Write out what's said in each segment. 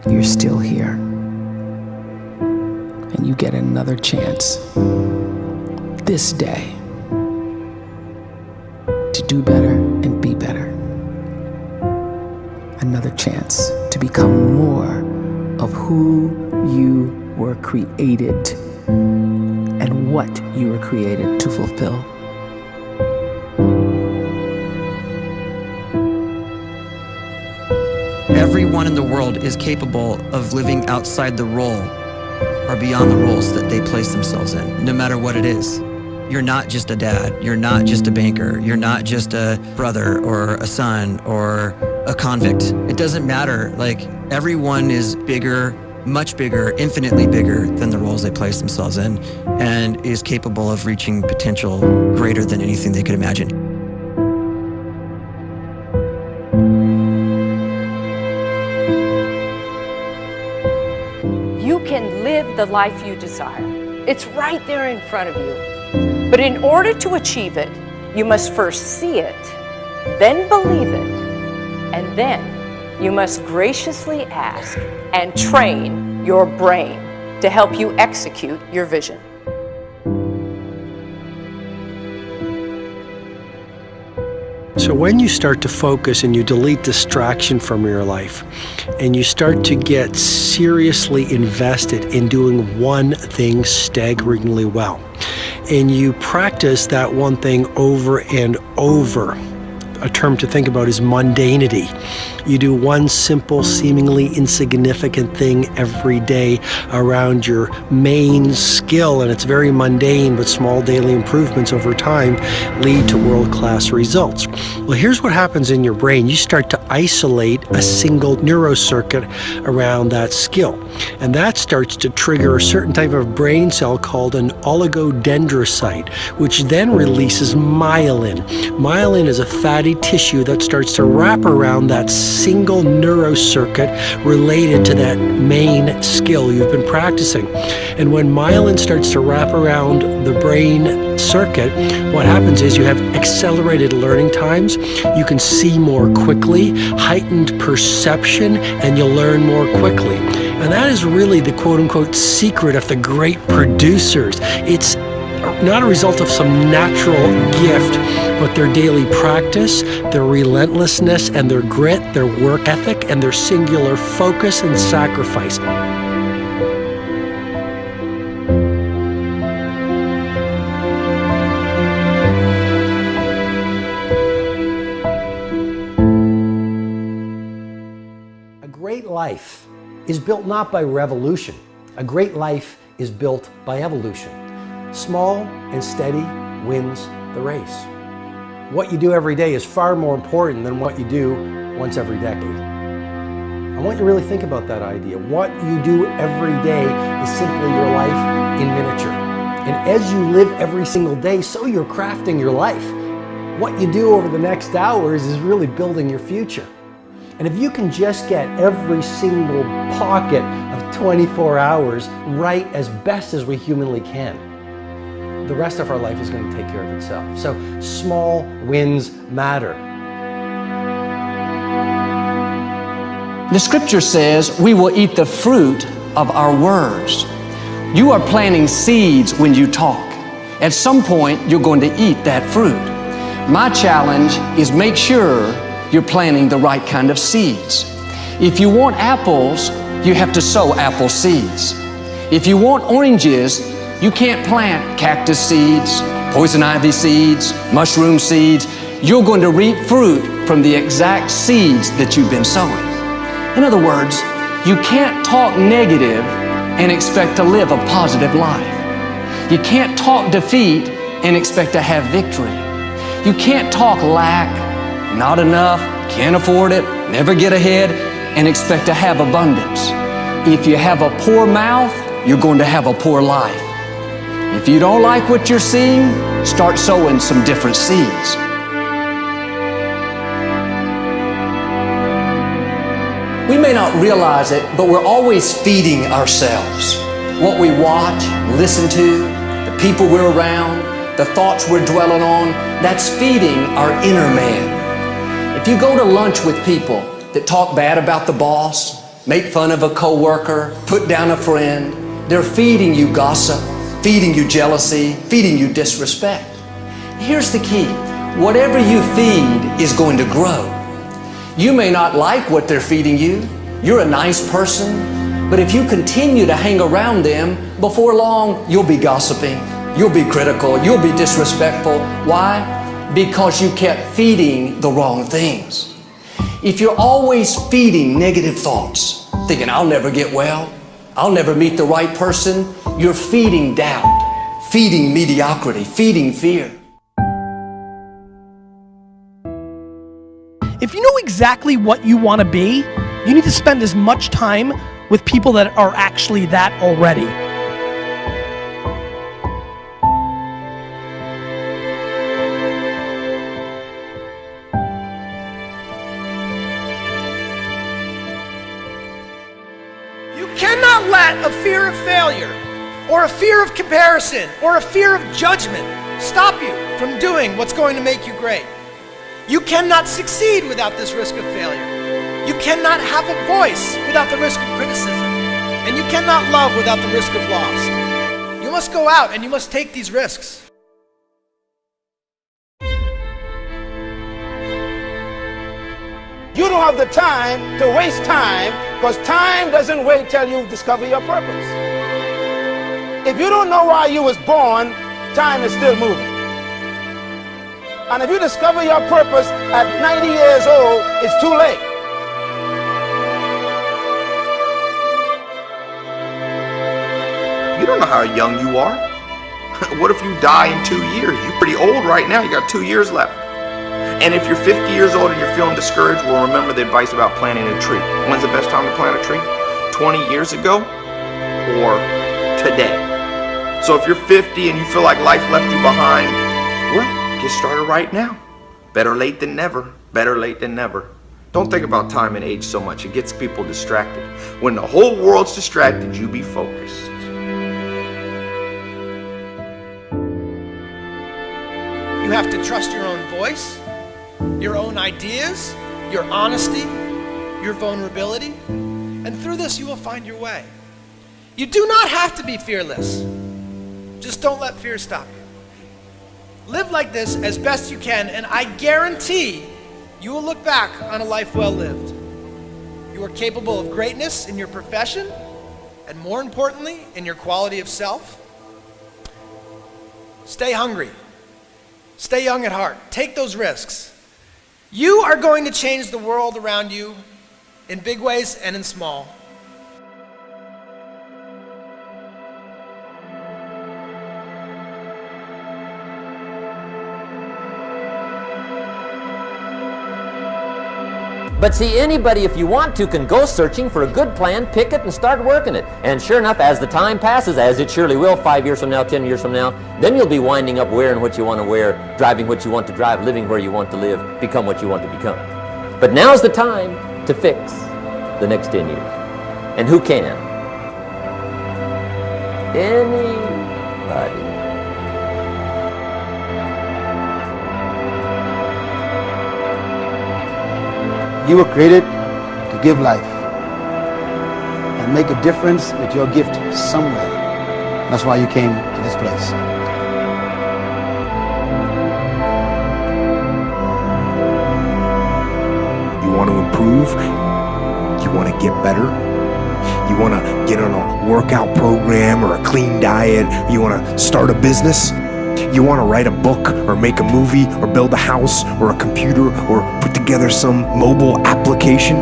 you're still here. And you get another chance this day to do better and be better. Another chance to become more of who you were created and what you were created to fulfill. Everyone in the world is capable of living outside the role or beyond the roles that they place themselves in, no matter what it is. You're not just a dad, you're not just a banker, you're not just a brother or a son or a convict. It doesn't matter. Like, everyone is bigger, much bigger, infinitely bigger than the roles they place themselves in, and is capable of reaching potential greater than anything they could imagine. You can live the life you desire. It's right there in front of you. But in order to achieve it, you must first see it, then believe it, and then you must graciously ask and train your brain to help you execute your vision. So when you start to focus and you delete distraction from your life, and you start to get seriously invested in doing one thing staggeringly well, and you practice that one thing over and over, a term to think about is mundanity. You do one simple, seemingly insignificant thing every day around your main skill, and it's very mundane, but small daily improvements over time lead to world-class results. Well, here's what happens in your brain. You start to isolate a single neurocircuit around that skill, and that starts to trigger a certain type of brain cell called an oligodendrocyte, which then releases myelin. Myelin is a fatty tissue that starts to wrap around that single neurocircuit related to that main skill you've been practicing. And when myelin starts to wrap around the brain circuit, what happens is you have accelerated learning times, you can see more quickly, heightened perception, and you'll learn more quickly. And that is really the quote-unquote secret of the great producers. It's not a result of some natural gift, but their daily practice, their relentlessness and their grit, their work ethic, and their singular focus and sacrifice. A great life is built not by revolution. A great life is built by evolution. Small and steady wins the race. What you do every day is far more important than what you do once every decade. I want you to really think about that idea. What you do every day is simply your life in miniature. And as you live every single day, so you're crafting your life. What you do over the next hours is really building your future. And if you can just get every single pocket of 24 hours right as best as we humanly can, the rest of our life is going to take care of itself. So small wins matter. The scripture says we will eat the fruit of our words. You are planting seeds when you talk. At some point, you're going to eat that fruit. My challenge is make sure you're planting the right kind of seeds. If you want apples, you have to sow apple seeds. If you want oranges, you can't plant cactus seeds, poison ivy seeds, mushroom seeds. You're going to reap fruit from the exact seeds that you've been sowing. In other words, you can't talk negative and expect to live a positive life. You can't talk defeat and expect to have victory. You can't talk lack, not enough, can't afford it, never get ahead, and expect to have abundance. If you have a poor mouth, you're going to have a poor life. If you don't like what you're seeing, start sowing some different seeds. We may not realize it, but we're always feeding ourselves. What we watch, listen to, the people we're around, the thoughts we're dwelling on, that's feeding our inner man. If you go to lunch with people that talk bad about the boss, make fun of a coworker, put down a friend. They're feeding you gossip, feeding you jealousy, feeding you disrespect. Here's the key. Whatever you feed is going to grow. You may not like what they're feeding you. You're a nice person, but if you continue to hang around them, before long, you'll be gossiping, you'll be critical, you'll be disrespectful. Why? Because you kept feeding the wrong things. If you're always feeding negative thoughts, thinking, I'll never get well, I'll never meet the right person, you're feeding doubt, feeding mediocrity, feeding fear. If you know exactly what you want to be, you need to spend as much time with people that are actually that already. You cannot let a fear of failure, or a fear of comparison, or a fear of judgment stop you from doing what's going to make you great. You cannot succeed without this risk of failure. You cannot have a voice without the risk of criticism. And you cannot love without the risk of loss. You must go out and you must take these risks. You don't have the time to waste time, because time doesn't wait till you discover your purpose. If you don't know why you was born, time is still moving. And if you discover your purpose at 90 years old, it's too late. You don't know how young you are. What if you die in 2 years? You're pretty old right now. You got 2 years left. And if you're 50 years old and you're feeling discouraged, well, remember the advice about planting a tree. When's the best time to plant a tree? 20 years ago or today? So if you're 50 and you feel like life left you behind, well, get started right now. Better late than never. Better late than never. Don't think about time and age so much. It gets people distracted. When the whole world's distracted, you be focused. You have to trust your own voice, your own ideas, your honesty, your vulnerability, and through this you will find your way. You do not have to be fearless. Just don't let fear stop you. Live like this as best you can, and I guarantee you will look back on a life well lived. You are capable of greatness in your profession, and more importantly, in your quality of self. Stay hungry. Stay young at heart. Take those risks. You are going to change the world around you in big ways and in small. But see, anybody, if you want to, can go searching for a good plan, pick it, and start working it. And sure enough, as the time passes, as it surely will 5 years from now, 10 years from now, then you'll be winding up wearing what you want to wear, driving what you want to drive, living where you want to live, become what you want to become. But now's the time to fix the next 10 years. And who can? Anybody. You were created to give life and make a difference with your gift somewhere. That's why you came to this place. You want to improve? You want to get better? You want to get on a workout program or a clean diet? You want to start a business? You want to write a book or make a movie or build a house or a computer or put together some mobile application?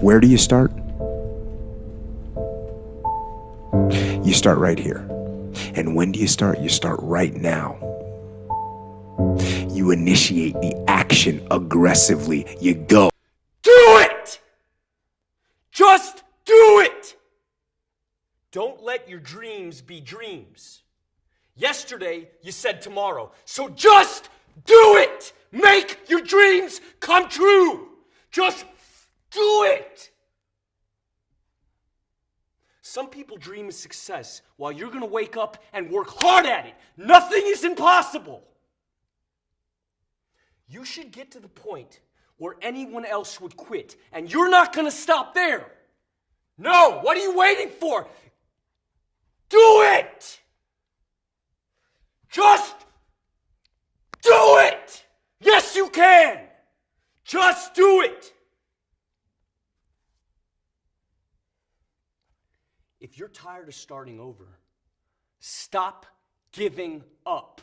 Where do you start? You start right here. And when do you start? You start right now. You initiate the action aggressively. You go. Do it! Just do it! Don't let your dreams be dreams. Yesterday, you said tomorrow. So just do it! Make your dreams come true! Just do it! Some people dream of success while you're going to wake up and work hard at it. Nothing is impossible. You should get to the point or anyone else would quit. And you're not going to stop there. No, what are you waiting for? Do it! Just do it! Yes, you can! Just do it! If you're tired of starting over, stop giving up.